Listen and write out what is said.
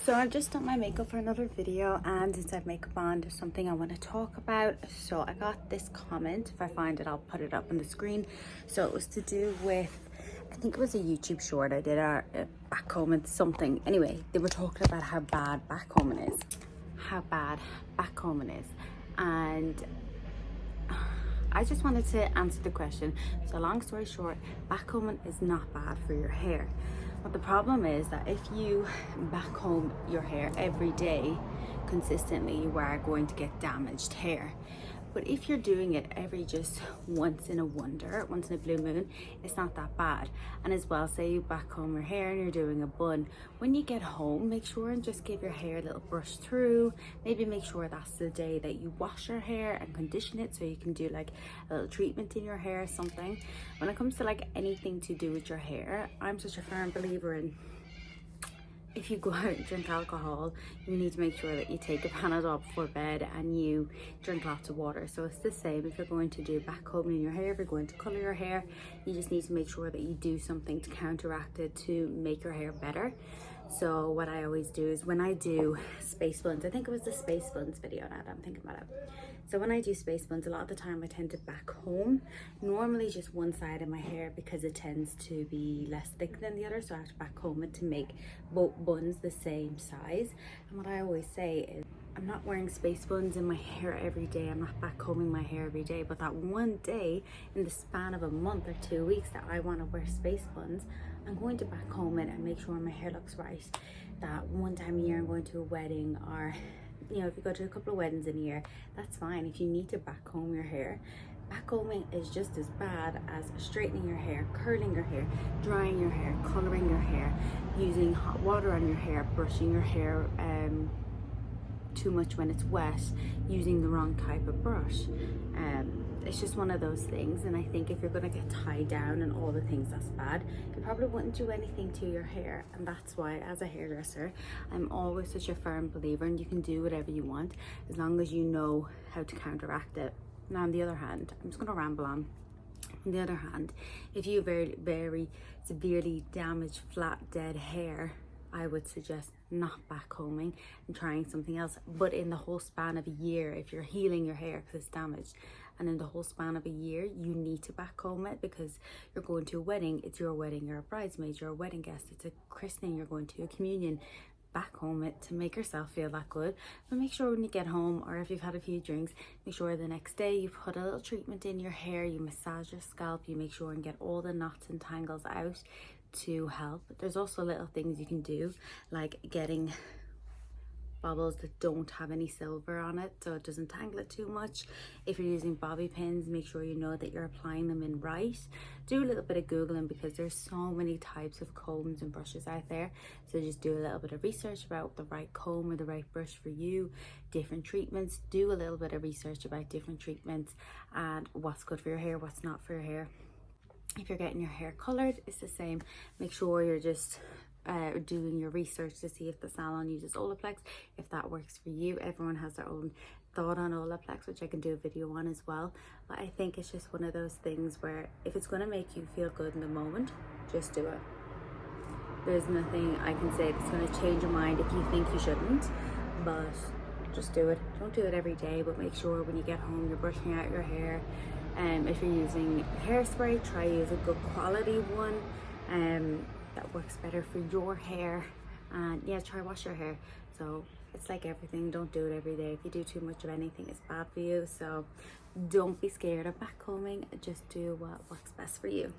So I've just done my makeup for another video, and since I've makeup on, there's something I want to talk about. So I got this comment. If I find it, I'll put it up on the screen. So it was to do with, I think it was a YouTube short I did, a backcombing something. Anyway, they were talking about how bad backcombing is. How bad backcombing is. And I just wanted to answer the question. So long story short, backcombing is not bad for your hair. But the problem is that if you backcomb your hair every day consistently, you are going to get damaged hair. But if you're doing it every just once in a blue moon, it's not that bad. And as well, say you backcomb your hair and you're doing a bun, when you get home, make sure and just give your hair a little brush through. Maybe make sure that's the day that you wash your hair and condition it, so you can do like a little treatment in your hair or something. When it comes to like anything to do with your hair, I'm such a firm believer in, if you go out and drink alcohol, you need to make sure that you take a Panadol before bed and you drink lots of water. So it's the same if you're going to do backcombing in your hair, if you're going to color your hair, you just need to make sure that you do something to counteract it to make your hair better. So what I always do is when I do space buns, I think it was the space buns video now that I'm thinking about it. So when I do space buns, a lot of the time I tend to backcomb, normally just one side of my hair because it tends to be less thick than the other. So I have to backcomb it to make both buns the same size. And what I always say is, I'm not wearing space buns in my hair every day. I'm not backcombing my hair every day, but that one day in the span of a month or 2 weeks that I want to wear space buns, I'm going to backcomb it and make sure my hair looks right. That one time a year I'm going to a wedding, or you know, if you go to a couple of weddings in a year, that's fine. If you need to backcomb your hair, backcombing is just as bad as straightening your hair, curling your hair, drying your hair, coloring your hair, using hot water on your hair, brushing your hair too much when it's wet, using the wrong type of brush. It's just one of those things, and I think if you're going to get tied down and all the things, that's bad. You probably wouldn't do anything to your hair, and that's why as a hairdresser I'm always such a firm believer, and you can do whatever you want as long as you know how to counteract it. Now on the other hand, I'm just going to ramble on. On the other hand, if you have very severely damaged flat dead hair, I would suggest not backcombing and trying something else. But in the whole span of a year, if you're healing your hair because it's damaged, and in the whole span of a year you need to backcomb it because you're going to a wedding, it's your wedding, you're a bridesmaid, you're a wedding guest, it's a christening, you're going to a communion, backcomb it to make yourself feel that good. But make sure when you get home, or if you've had a few drinks, make sure the next day you put a little treatment in your hair, you massage your scalp, you make sure and get all the knots and tangles out to help. There's also little things you can do, like getting bobbles that don't have any silver on it so it doesn't tangle it too much. If you're using bobby pins, make sure you know that you're applying them in right. Do a little bit of googling because there's so many types of combs and brushes out there, so just do a little bit of research about the right comb or the right brush for you. Different treatments, do a little bit of research about different treatments and what's good for your hair, what's not for your hair. If you're getting your hair colored, it's the same. Make sure you're just doing your research to see if the salon uses Olaplex, if that works for you. Everyone has their own thought on Olaplex, which I can do a video on as well. But I think it's just one of those things where if it's going to make you feel good in the moment, just do it. There's nothing I can say that's going to change your mind if you think you shouldn't, but just do it. Don't do it every day, but make sure when you get home you're brushing out your hair. If you're using hairspray, try use a good quality one that works better for your hair. And yeah, try wash your hair. So it's like everything, don't do it every day. If you do too much of anything, it's bad for you. So don't be scared of backcombing, just do what works best for you.